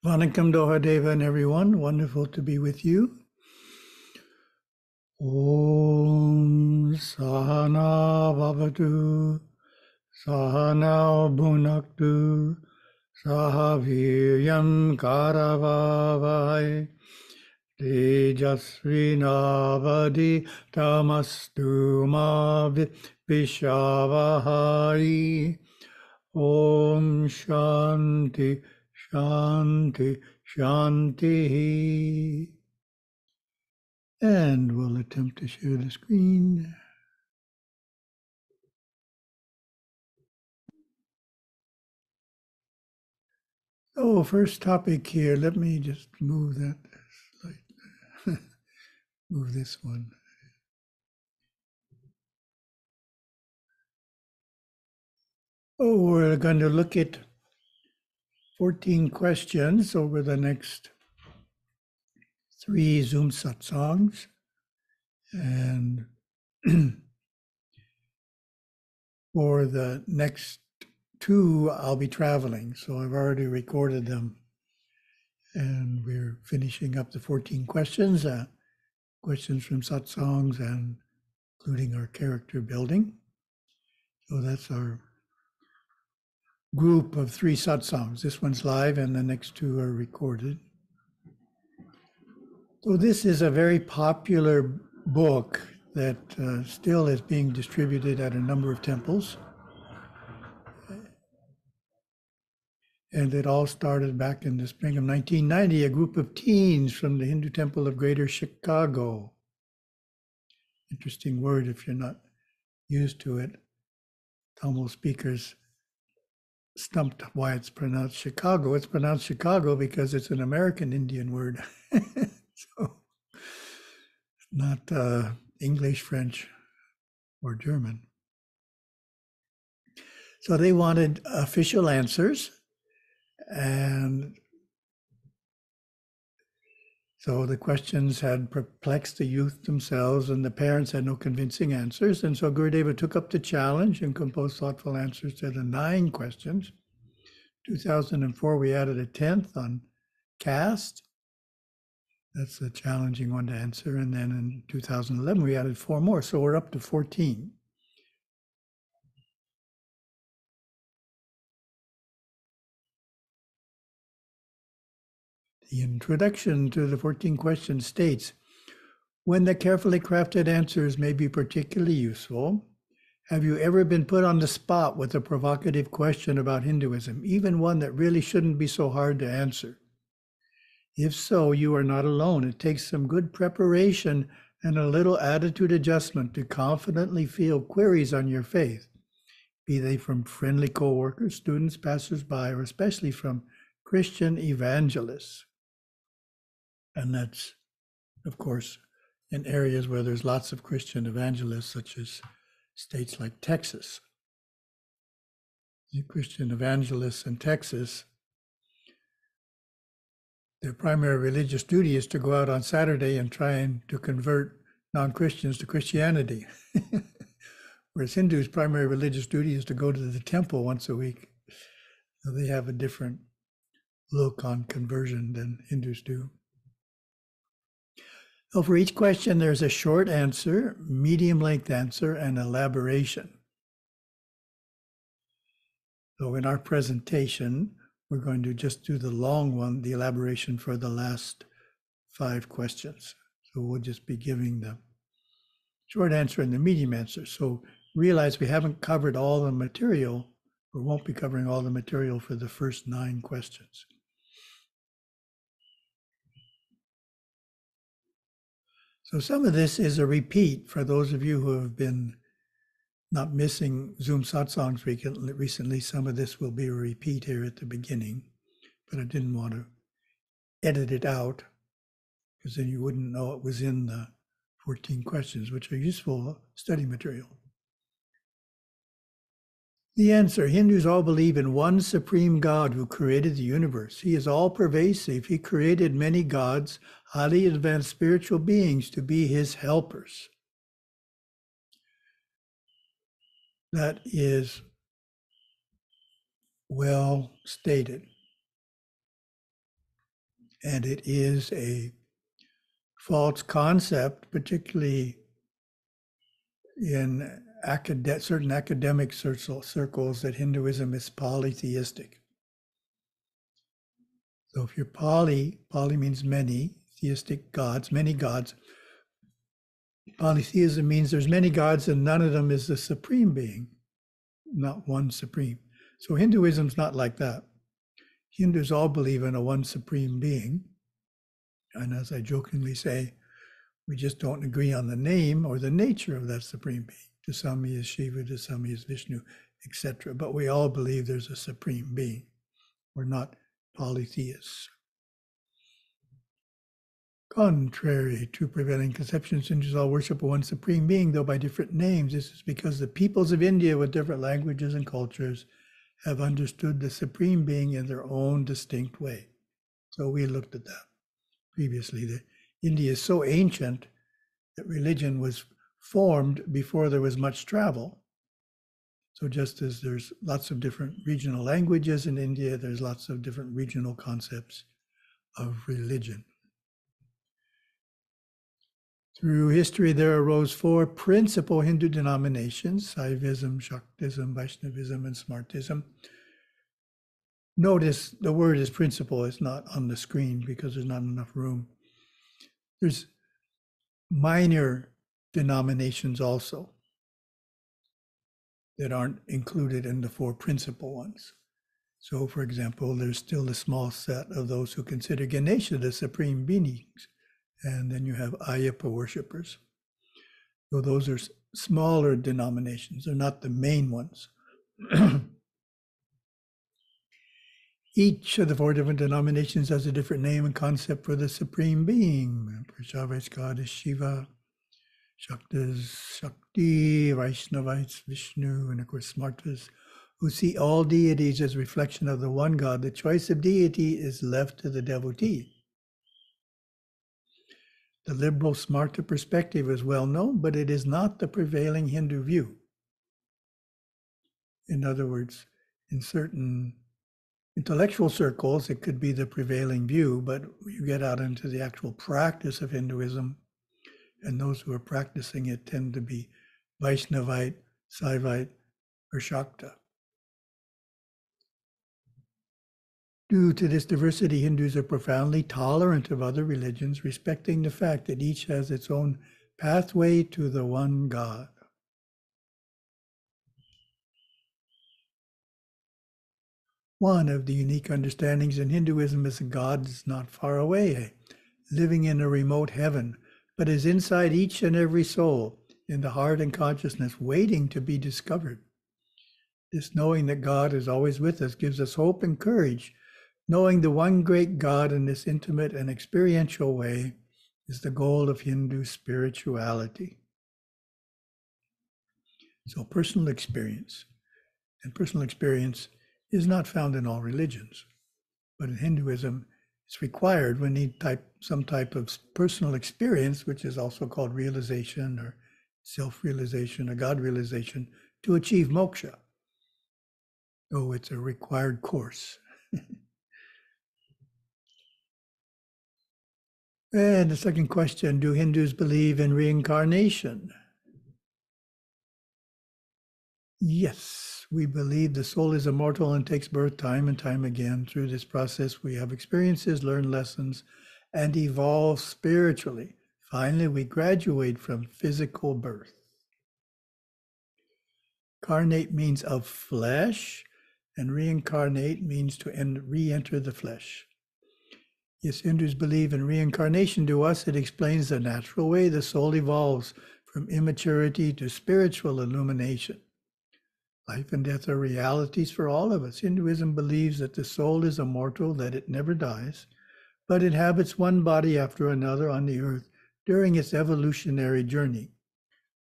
Vanakkam Dohadeva and everyone. Wonderful to be with you. Om Sahana Bhavatu Sahana Bhunaktu Sahaviryam Karavavai Tejasvinavadi Tamastu Ma Vishavahari. Om Shanti Shanti Shanti. And we'll attempt to share the screen. Oh, first topic here. Let me just move that slide. Move this one. Oh, we're going to look at 14 questions over the next 3 Zoom satsangs. And for the next 2, I'll be traveling. So I've already recorded them. And we're finishing up the 14 questions, questions from satsangs and including our character building. So that's our group of 3 satsangs. This one's live and the next 2 are recorded. So this is a very popular book that still is being distributed at a number of temples. And it all started back in the spring of 1990, a group of teens from the Hindu Temple of Greater Chicago. Interesting word if you're not used to it. Tamil speakers stumped why it's pronounced Chicago. It's pronounced Chicago because it's an American Indian word. So not English, French, or German. So they wanted official answers. And so the questions had perplexed the youth themselves, and the parents had no convincing answers. And so Gurudeva took up the challenge and composed thoughtful answers to the 9 questions. 2004, we added a 10th on caste. That's a challenging one to answer. And then in 2011, we added 4 more. So we're up to 14. The introduction to the 14 questions states, when the carefully crafted answers may be particularly useful, have you ever been put on the spot with a provocative question about Hinduism, even one that really shouldn't be so hard to answer? If so, you are not alone. It takes some good preparation and a little attitude adjustment to confidently field queries on your faith, be they from friendly co-workers, students, passers-by, or especially from Christian evangelists. And that's, of course, in areas where there's lots of Christian evangelists, such as states like Texas. The Christian evangelists in Texas, their primary religious duty is to go out on Saturday and try and to convert non-Christians to Christianity. Whereas Hindus' primary religious duty is to go to the temple once a week. So they have a different look on conversion than Hindus do. So for each question, there's a short answer, medium length answer, and elaboration. So in our presentation, we're going to just do the long one, the elaboration for the last 5 questions. So we'll just be giving the short answer and the medium answer. So realize we haven't covered all the material, or won't be covering all the material for the first 9 questions. So some of this is a repeat for those of you who have been not missing Zoom satsangs recently. Some of this will be a repeat here at the beginning, but I didn't want to edit it out because then you wouldn't know it was in the 14 questions, which are useful study material. The answer, Hindus all believe in one supreme God who created the universe. He is all pervasive. He created many gods, highly advanced spiritual beings to be his helpers. That is well stated. And it is a false concept, particularly in certain academic circles, that Hinduism is polytheistic. So if you're poly means many, theistic gods, many gods. Polytheism means there's many gods and none of them is the supreme being, not one supreme. So Hinduism's not like that. Hindus all believe in a one supreme being. And as I jokingly say, we just don't agree on the name or the nature of that supreme being. To some he is Shiva, to some he is Vishnu, etc. But we all believe there's a supreme being. We're not polytheists. Contrary to prevailing conceptions, Hindus all worship one supreme being, though by different names. This is because the peoples of India with different languages and cultures have understood the supreme being in their own distinct way. So we looked at that previously. India is so ancient that religion was formed before there was much travel. So just as there's lots of different regional languages in India, there's lots of different regional concepts of religion. Through history, there arose 4 principal Hindu denominations: Saivism, Shaktism, Vaishnavism, and Smartism. Notice the word is principal. It's not on the screen because there's not enough room. There's minor denominations also that aren't included in the 4 principal ones. So, for example, there's still a small set of those who consider Ganesha the supreme beings. And then you have Ayyappa worshippers. So those are smaller denominations. They're not the main ones. Each of the 4 different denominations has a different name and concept for the supreme being. Prashava's God is Shiva, Shakta's Shakti, Vaishnava's Vishnu, and of course Smartas, who see all deities as reflection of the one God. The choice of deity is left to the devotee. The liberal Smarta perspective is well known, but it is not the prevailing Hindu view. In other words, in certain intellectual circles, it could be the prevailing view, but you get out into the actual practice of Hinduism, and those who are practicing it tend to be Vaishnavite, Saivite, or Shakta. Due to this diversity, Hindus are profoundly tolerant of other religions, respecting the fact that each has its own pathway to the one God. One of the unique understandings in Hinduism is that God is not far away, living in a remote heaven, but is inside each and every soul, in the heart and consciousness, waiting to be discovered. This knowing that God is always with us gives us hope and courage. Knowing the one great God in this intimate and experiential way is the goal of Hindu spirituality. So personal experience, and personal experience is not found in all religions, but in Hinduism, it's required. We need some type of personal experience, which is also called realization or self-realization or God realization, to achieve moksha. So it's a required course. And the second question, do Hindus believe in reincarnation? Yes, we believe the soul is immortal and takes birth time and time again. Through this process, we have experiences, learn lessons, and evolve spiritually. Finally, we graduate from physical birth. Carnate means of flesh, and reincarnate means to re-enter the flesh. Yes, Hindus believe in reincarnation. To us, it explains the natural way the soul evolves from immaturity to spiritual illumination. Life and death are realities for all of us. Hinduism believes that the soul is immortal, that it never dies, but inhabits one body after another on the earth during its evolutionary journey.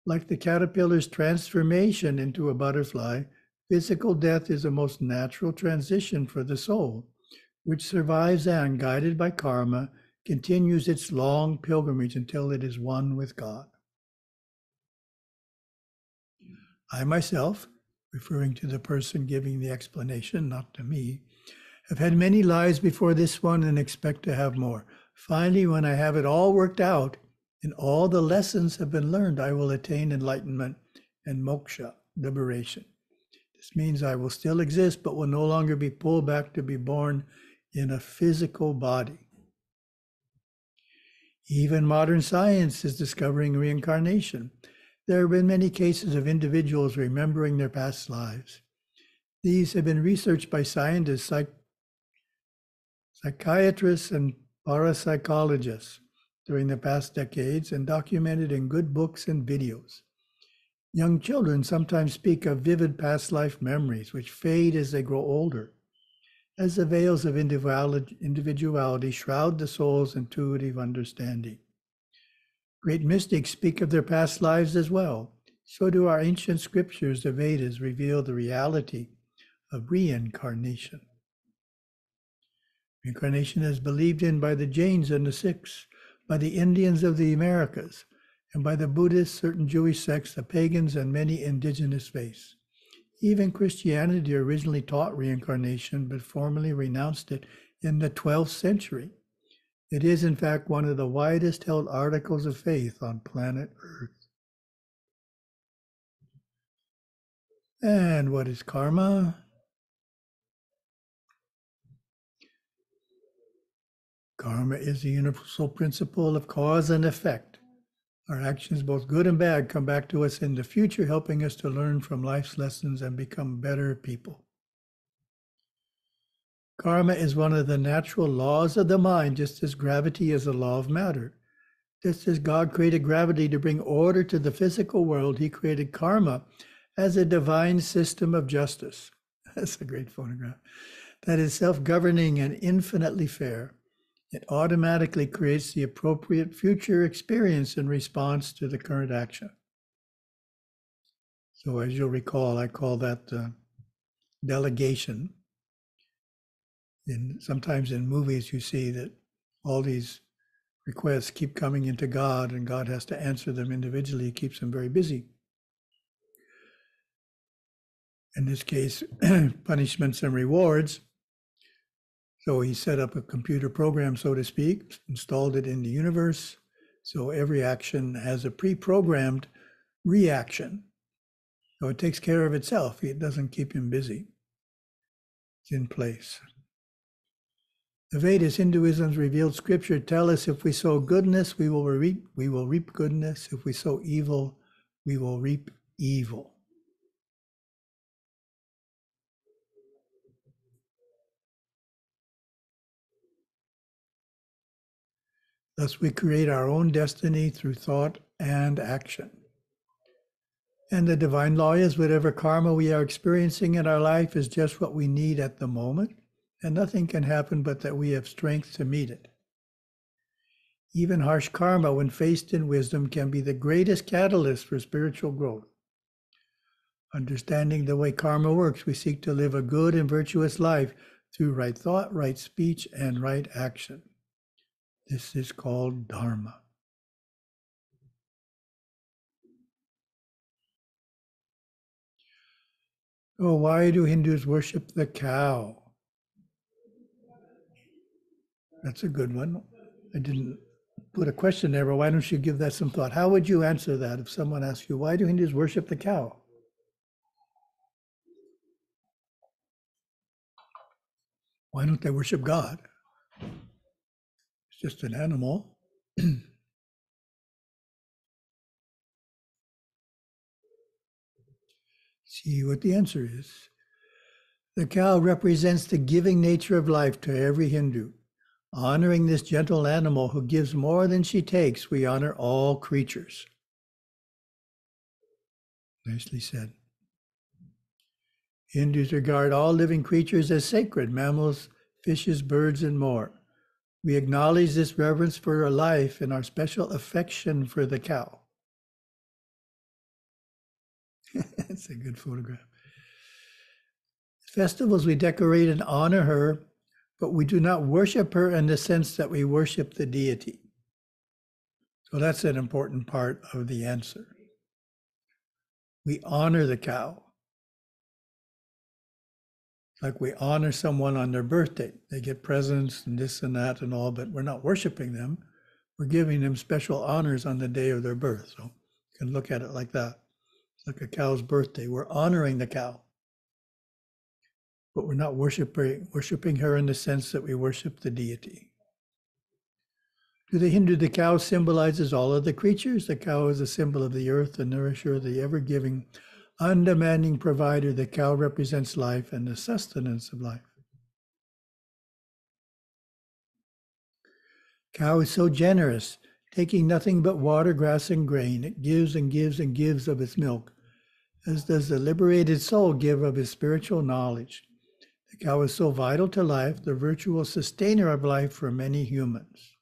Like the caterpillar's transformation into a butterfly, physical death is a most natural transition for the soul, which survives and, guided by karma, continues its long pilgrimage until it is one with God. I myself, referring to the person giving the explanation, not to me, I've had many lives before this one and expect to have more. Finally, when I have it all worked out and all the lessons have been learned, I will attain enlightenment and moksha, liberation. This means I will still exist, but will no longer be pulled back to be born in a physical body. Even modern science is discovering reincarnation. There have been many cases of individuals remembering their past lives. These have been researched by scientists, psychiatrists, and parapsychologists during the past decades and documented in good books and videos. Young children sometimes speak of vivid past life memories, which fade as they grow older, as the veils of individuality shroud the soul's intuitive understanding. Great mystics speak of their past lives as well. So do our ancient scriptures, the Vedas, reveal the reality of reincarnation. Reincarnation is believed in by the Jains and the Sikhs, by the Indians of the Americas, and by the Buddhists, certain Jewish sects, the pagans, and many indigenous faiths. Even Christianity originally taught reincarnation, but formally renounced it in the 12th century. It is, in fact, one of the widest held articles of faith on planet Earth. And what is karma? Karma is the universal principle of cause and effect. Our actions, both good and bad, come back to us in the future, helping us to learn from life's lessons and become better people. Karma is one of the natural laws of the mind, just as gravity is a law of matter. Just as God created gravity to bring order to the physical world, he created karma as a divine system of justice. That's a great photograph. That is self-governing and infinitely fair. It automatically creates the appropriate future experience in response to the current action. So as you'll recall, I call that delegation. Sometimes in movies you see that all these requests keep coming into God and God has to answer them individually. It keeps them very busy. In this case, punishments and rewards. So he set up a computer program, so to speak, installed it in the universe. So every action has a pre-programmed reaction. So it takes care of itself. It doesn't keep him busy. It's in place. The Vedas, Hinduism's revealed scripture, tell us if we sow goodness, we will reap goodness. If we sow evil, we will reap evil. Thus, we create our own destiny through thought and action. And the divine law is whatever karma we are experiencing in our life is just what we need at the moment, and nothing can happen but that we have strength to meet it. Even harsh karma, when faced in wisdom, can be the greatest catalyst for spiritual growth. Understanding the way karma works, we seek to live a good and virtuous life through right thought, right speech, and right action. This is called Dharma. Oh, why do Hindus worship the cow? That's a good one. I didn't put a question there, but why don't you give that some thought? How would you answer that if someone asks you, why do Hindus worship the cow? Why don't they worship God? It's just an animal. See what the answer is. The cow represents the giving nature of life to every Hindu. Honoring this gentle animal who gives more than she takes, we honor all creatures. Nicely said. Hindus regard all living creatures as sacred, mammals, fishes, birds, and more. We acknowledge this reverence for a life and our special affection for the cow. That's a good photograph. Festivals, we decorate and honor her, but we do not worship her in the sense that we worship the deity. So that's an important part of the answer. We honor the cow. Like we honor someone on their birthday. They get presents and this and that and all, but we're not worshiping them. We're giving them special honors on the day of their birth. So you can look at it like that. It's like a cow's birthday. We're honoring the cow, but we're not worshiping her in the sense that we worship the deity. To the Hindu, the cow symbolizes all of the creatures. The cow is a symbol of the earth, the nourisher, the ever-giving, undemanding provider. The cow represents life and the sustenance of life. Cow is so generous, taking nothing but water, grass, and grain. It gives and gives and gives of its milk, as does the liberated soul give of his spiritual knowledge. The cow is so vital to life, the virtual sustainer of life for many humans.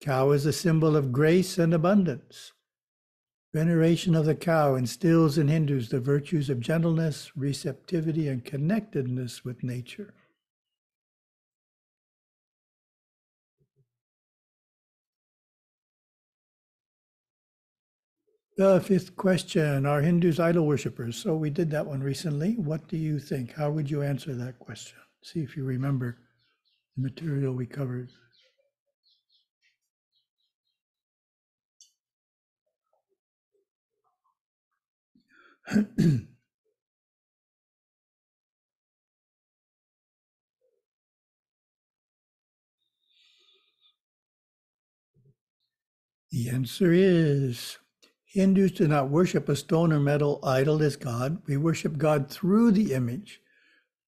Cow is a symbol of grace and abundance. Veneration of the cow instills in Hindus the virtues of gentleness, receptivity, and connectedness with nature. The fifth question, are Hindus idol worshippers? So we did that one recently. What do you think? How would you answer that question? See if you remember the material we covered. The answer is Hindus do not worship a stone or metal idol as God. We worship God through the image.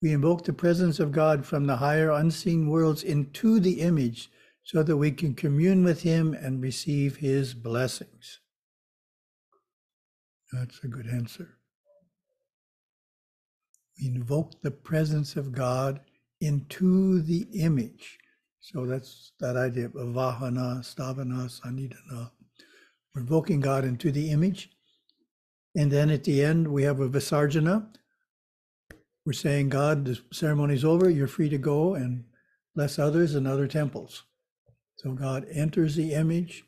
We invoke the presence of God from the higher unseen worlds into the image so that we can commune with him and receive his blessings. That's a good answer. We invoke the presence of God into the image. So that's that idea of vahana, stavana, sanidana. We're invoking God into the image. And then at the end, we have a visarjana. We're saying, God, the ceremony's over. You're free to go and bless others in other temples. So God enters the image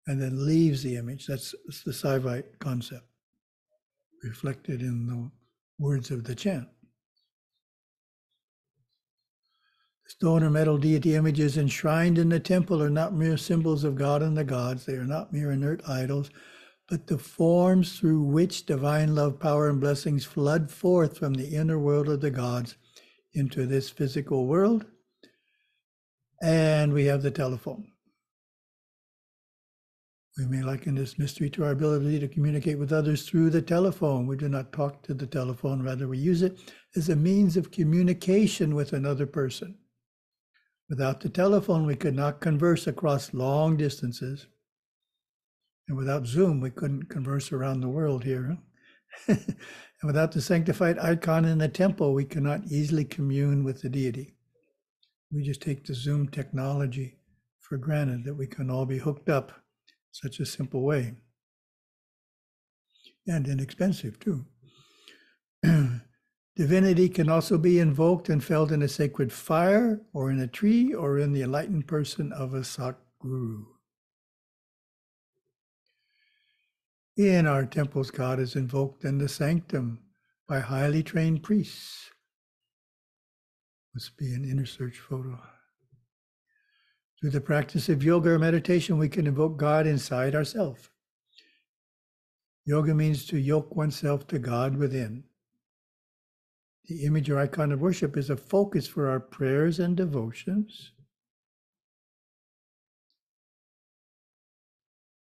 and then leaves the image. That's the Saivite concept, reflected in the words of the chant. Stone or metal deity images enshrined in the temple are not mere symbols of God and the gods. They are not mere inert idols, but the forms through which divine love, power, and blessings flood forth from the inner world of the gods into this physical world. And we have the telephone. We may liken this mystery to our ability to communicate with others through the telephone. We do not talk to the telephone, rather we use it as a means of communication with another person. Without the telephone, we could not converse across long distances. And without Zoom, we couldn't converse around the world here. And without the sanctified icon in the temple, we cannot easily commune with the deity. We just take the Zoom technology for granted that we can all be hooked up in such a simple way. And inexpensive too. Divinity can also be invoked and felt in a sacred fire, or in a tree, or in the enlightened person of a Satguru. In our temples, God is invoked in the sanctum by highly trained priests. Must be an inner search photo. Through the practice of yoga or meditation, we can invoke God inside ourselves. Yoga means to yoke oneself to God within. The image or icon of worship is a focus for our prayers and devotions.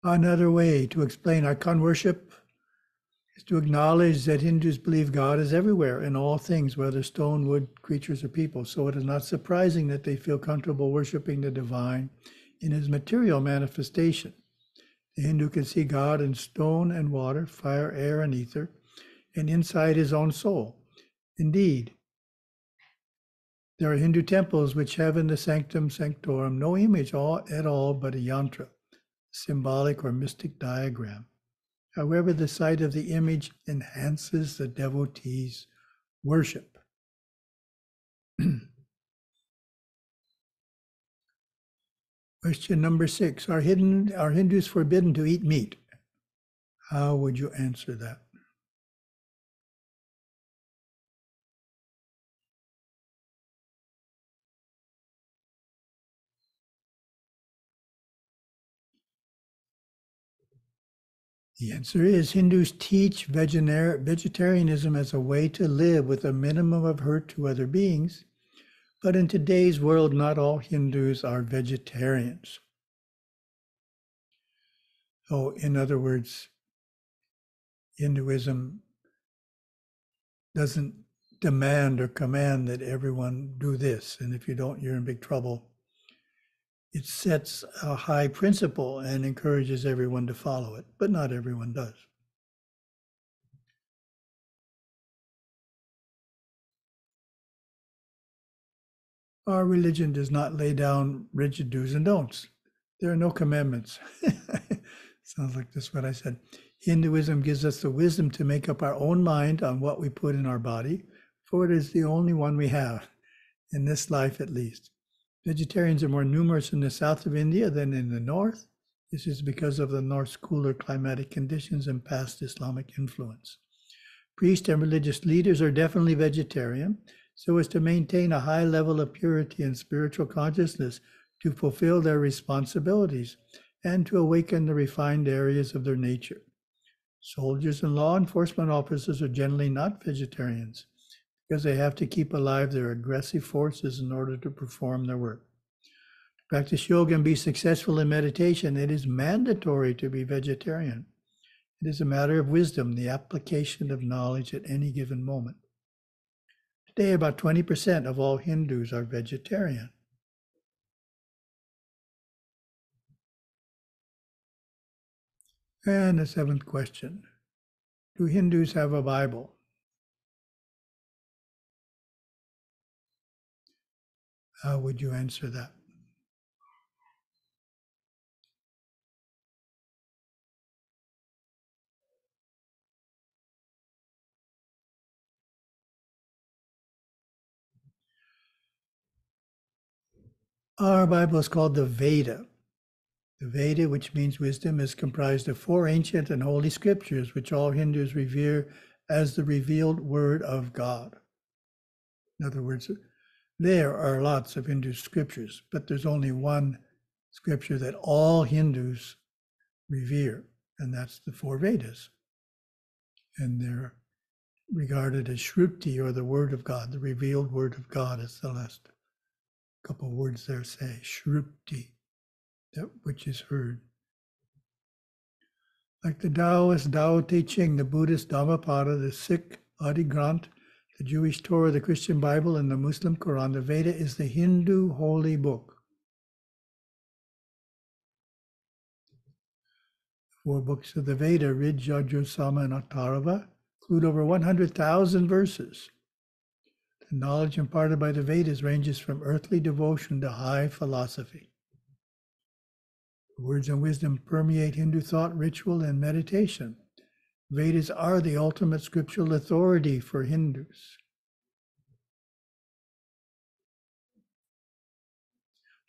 Another way to explain icon worship is to acknowledge that Hindus believe God is everywhere in all things, whether stone, wood, creatures, or people. So it is not surprising that they feel comfortable worshiping the divine in his material manifestation. The Hindu can see God in stone and water, fire, air, and ether, and inside his own soul. Indeed, there are Hindu temples which have in the sanctum sanctorum no image at all but a yantra, symbolic or mystic diagram. However, the sight of the image enhances the devotee's worship. Question number 6, are Hindus forbidden to eat meat? How would you answer that? The answer is Hindus teach vegetarianism as a way to live with a minimum of hurt to other beings. But in today's world, not all Hindus are vegetarians. So, in other words, Hinduism doesn't demand or command that everyone do this, and if you don't, you're in big trouble. It sets a high principle and encourages everyone to follow it, but not everyone does. Our religion does not lay down rigid do's and don'ts. There are no commandments. Sounds like this what I said. Hinduism gives us the wisdom to make up our own mind on what we put in our body, for it is the only one we have, in this life at least. Vegetarians are more numerous in the south of India than in the north. This is because of the north's cooler climatic conditions and past Islamic influence. Priests and religious leaders are definitely vegetarian, so as to maintain a high level of purity and spiritual consciousness to fulfill their responsibilities and to awaken the refined areas of their nature. Soldiers and law enforcement officers are generally not vegetarians because they have to keep alive their aggressive forces in order to perform their work. To practice yoga and be successful in meditation, it is mandatory to be vegetarian. It is a matter of wisdom, the application of knowledge at any given moment. Today, about 20% of all Hindus are vegetarian. And the seventh question, do Hindus have a Bible? How would you answer that? Our Bible is called the Veda. The Veda, which means wisdom, is comprised of 4 ancient and holy scriptures, which all Hindus revere as the revealed word of God. In other words, there are lots of Hindu scriptures, but there's only one scripture that all Hindus revere, and that's the 4 Vedas. And they're regarded as Shruti, or the word of God, the revealed word of God, as the last couple of words there say, Shruti, that which is heard. Like the Taoist Tao Te Ching, the Buddhist Dhammapada, the Sikh Adi Granth, the Jewish Torah, the Christian Bible, and the Muslim Quran, the Veda is the Hindu holy book. The 4 books of the Veda, Rig, Yajur, Sama, and Atharva, include over 100,000 verses. The knowledge imparted by the Vedas ranges from earthly devotion to high philosophy. Words and wisdom permeate Hindu thought, ritual, and meditation. Vedas are the ultimate scriptural authority for Hindus.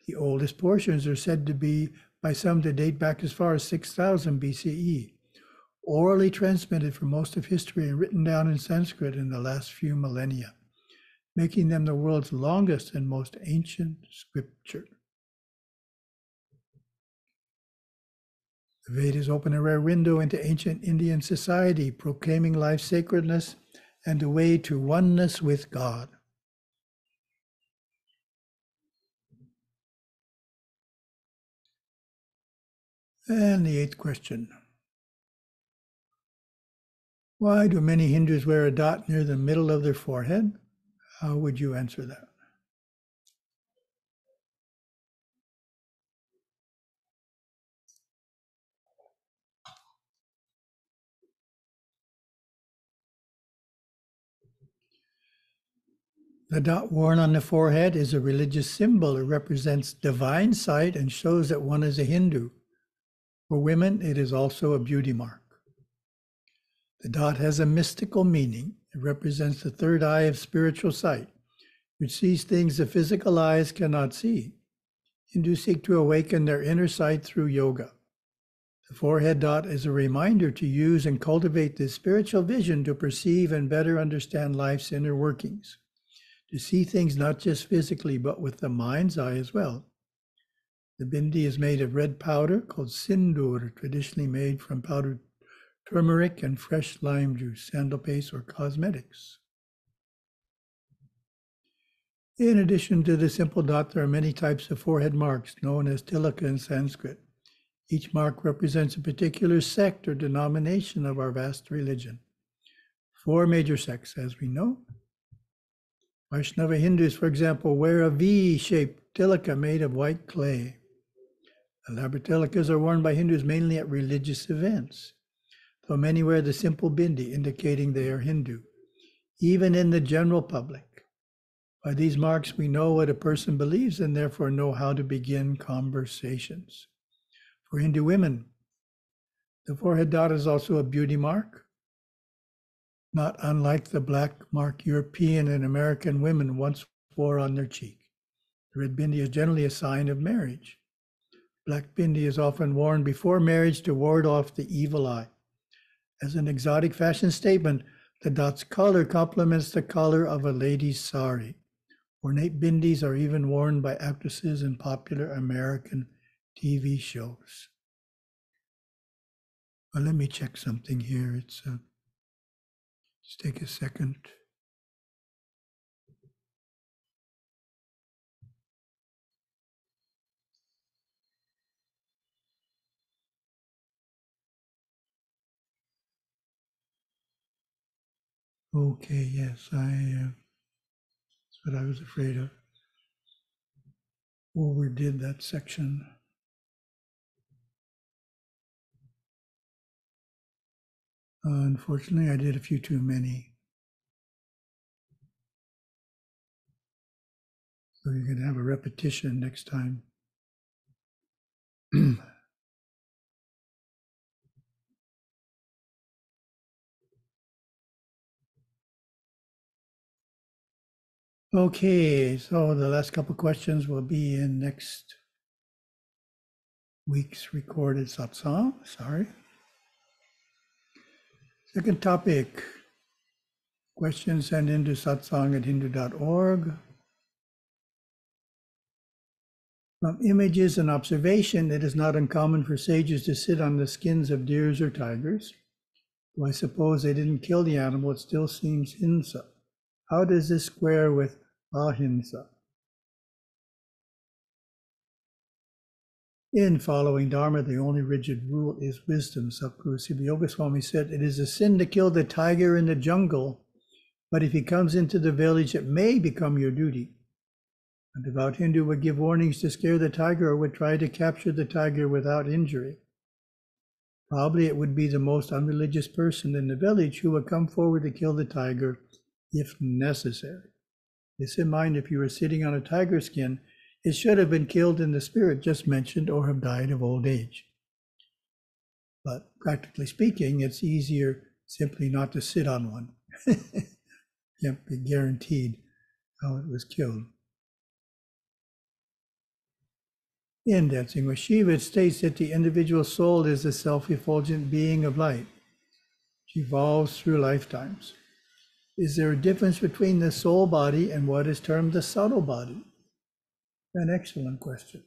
The oldest portions are said to be, by some, to date back as far as 6000 BCE, orally transmitted for most of history and written down in Sanskrit in the last few millennia, making them the world's longest and most ancient scripture. The Vedas open a rare window into ancient Indian society, proclaiming life's sacredness and a way to oneness with God. And the 8th question. Why do many Hindus wear a dot near the middle of their forehead? How would you answer that? The dot worn on the forehead is a religious symbol. It represents divine sight and shows that one is a Hindu. For women, it is also a beauty mark. The dot has a mystical meaning. It represents the third eye of spiritual sight, which sees things the physical eyes cannot see. Hindus seek to awaken their inner sight through yoga. The forehead dot is a reminder to use and cultivate this spiritual vision to perceive and better understand life's inner workings, to see things not just physically, but with the mind's eye as well. The bindi is made of red powder called sindoor, traditionally made from powdered turmeric and fresh lime juice, sandal paste, or cosmetics. In addition to the simple dot, there are many types of forehead marks known as tilaka in Sanskrit. Each mark represents a particular sect or denomination of our vast religion. 4 major sects, as we know. Vaishnava Hindus, for example, wear a V-shaped tilaka made of white clay. Elaborate tilakas are worn by Hindus mainly at religious events, though many wear the simple bindi, indicating they are Hindu. Even in the general public, by these marks we know what a person believes and therefore know how to begin conversations. For Hindu women, the forehead dot is also a beauty mark, not unlike the black mark European and American women once wore on their cheek. The red bindi is generally a sign of marriage. Black bindi is often worn before marriage to ward off the evil eye. As an exotic fashion statement, the dot's color complements the color of a lady's sari. Ornate bindis are even worn by actresses in popular American TV shows. Well, let me check something here. Just take a second. Okay, yes, that's what I was afraid of. Overdid that section. Unfortunately, I did a few too many. So you're going to have a repetition next time. Okay, so the last couple questions will be in next week's recorded satsang. Sorry. Second topic. Questions sent into satsang@hindu.org. From images and observation, it is not uncommon for sages to sit on the skins of deers or tigers. Though I suppose they didn't kill the animal, it still seems hinsa. How does this square with ahimsa? In following Dharma, the only rigid rule is wisdom. Satguru Bodhinatha said, it is a sin to kill the tiger in the jungle, but if he comes into the village, it may become your duty. A devout Hindu would give warnings to scare the tiger or would try to capture the tiger without injury. Probably it would be the most unreligious person in the village who would come forward to kill the tiger if necessary. This in mind, if you were sitting on a tiger skin, it should have been killed in the spirit just mentioned or have died of old age. But practically speaking, it's easier simply not to sit on one. Can't be guaranteed how it was killed. In Dancing with Shiva, it states that the individual soul is a self-effulgent being of light. She evolves through lifetimes. Is there a difference between the soul body and what is termed the subtle body? An excellent question.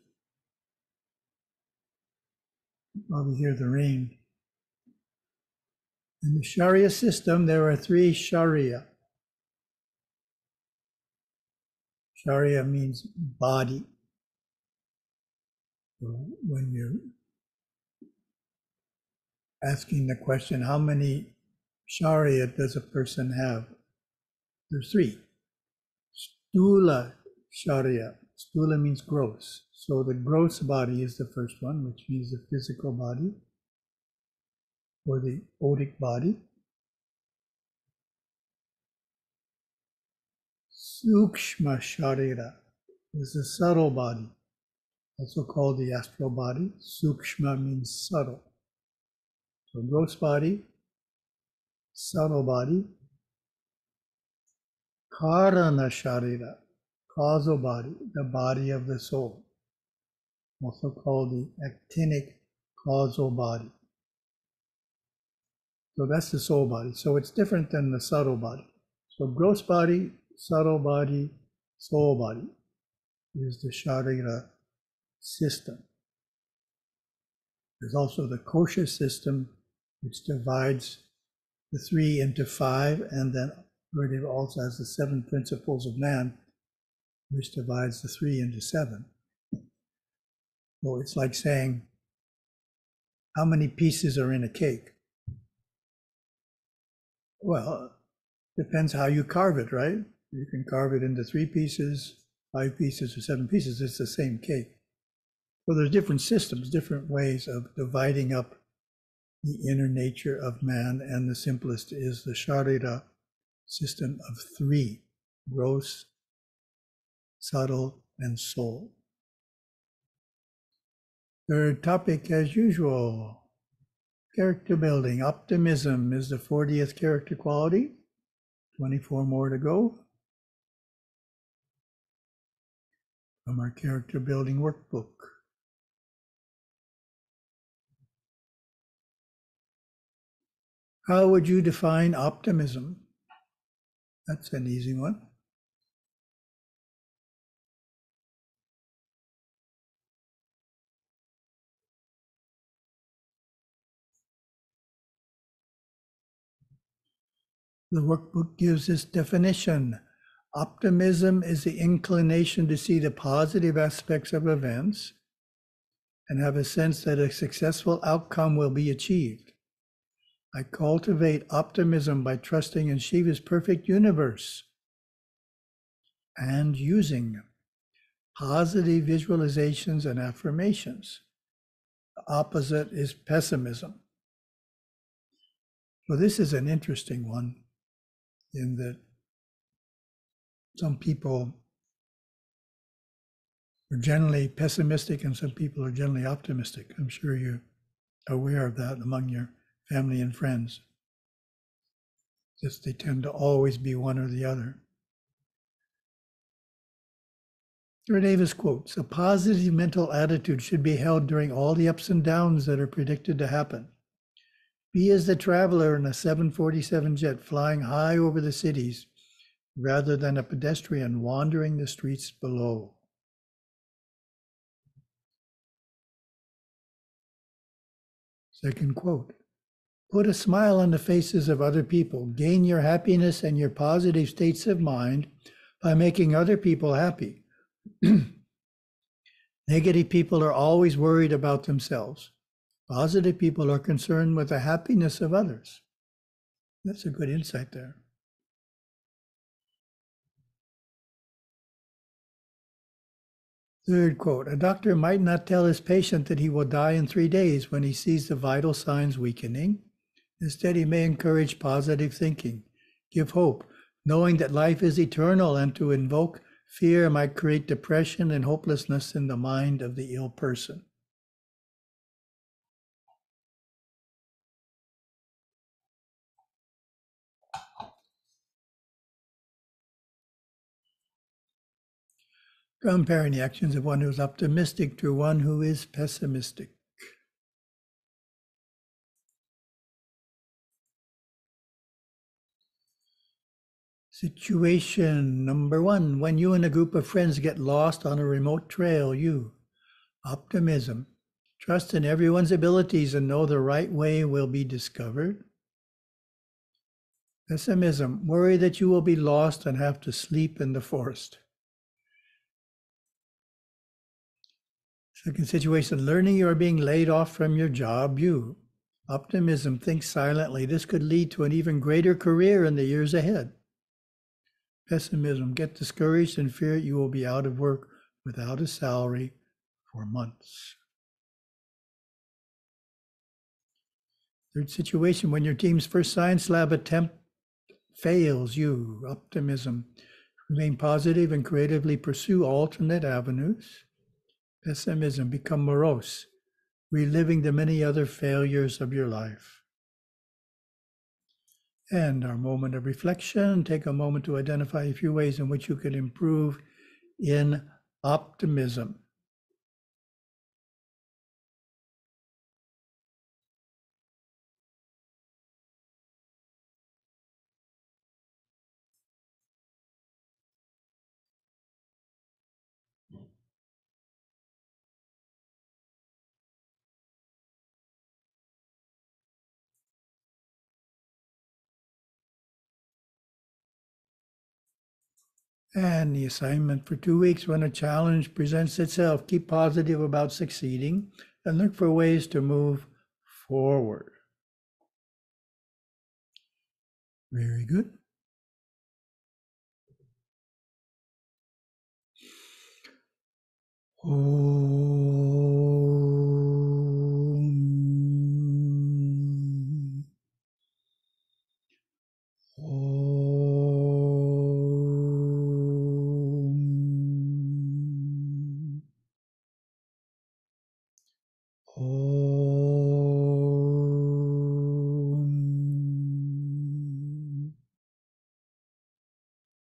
Probably hear the rain. In the Sharia system, there are 3 Sharia. Sharia means body. So when you're asking the question, how many Sharia does a person have? There's 3. Stula Sharia. Stula means gross. So the gross body is the first one, which means the physical body or the odic body. Sukshma Sharira is the subtle body, also called the astral body. Sukshma means subtle. So gross body, subtle body. Karana Sharira, causal body, the body of the soul, also called the actinic causal body. So that's the soul body. So it's different than the subtle body. So gross body, subtle body, soul body is the Sharira system. There's also the kosha system, which divides the 3 into 5, and then Gurudev also has the 7 principles of man, which divides the 3 into 7. So it's like saying, how many pieces are in a cake? Well, depends how you carve it, right? You can carve it into 3 pieces, 5 pieces, or 7 pieces. It's the same cake. So there's different systems, different ways of dividing up the inner nature of man, and the simplest is the Sharira system of 3: gross, subtle, and soul. Third topic, as usual, character building. Optimism is the 40th character quality. 24 more to go from our character building workbook. How would you define optimism? That's an easy one. The workbook gives this definition. Optimism is the inclination to see the positive aspects of events and have a sense that a successful outcome will be achieved. I cultivate optimism by trusting in Shiva's perfect universe and using positive visualizations and affirmations. The opposite is pessimism. So this is an interesting one, in that some people are generally pessimistic and some people are generally optimistic. I'm sure you're aware of that among your family and friends. Just they tend to always be one or the other. Davis quotes, a positive mental attitude should be held during all the ups and downs that are predicted to happen. Be as the traveler in a 747 jet flying high over the cities, rather than a pedestrian wandering the streets below. Second quote, put a smile on the faces of other people. Gain your happiness and your positive states of mind by making other people happy. Negative people are always worried about themselves. Positive people are concerned with the happiness of others. That's a good insight there. Third quote, a doctor might not tell his patient that he will die in 3 days when he sees the vital signs weakening. Instead, he may encourage positive thinking, give hope, knowing that life is eternal, and to invoke fear might create depression and hopelessness in the mind of the ill person. Comparing the actions of one who is optimistic to one who is pessimistic. Situation number 1, when you and a group of friends get lost on a remote trail, you, optimism, trust in everyone's abilities and know the right way will be discovered. Pessimism, worry that you will be lost and have to sleep in the forest. Second situation, learning you are being laid off from your job, you, optimism, think silently. This could lead to an even greater career in the years ahead. Pessimism, get discouraged and fear you will be out of work without a salary for months. Third situation, when your team's first science lab attempt fails, you, optimism, remain positive and creatively pursue alternate avenues. Pessimism, become morose, reliving the many other failures of your life. And our moment of reflection, take a moment to identify a few ways in which you could improve in optimism. And the assignment for 2 weeks: when a challenge presents itself, keep positive about succeeding and look for ways to move forward. Very good. Oh.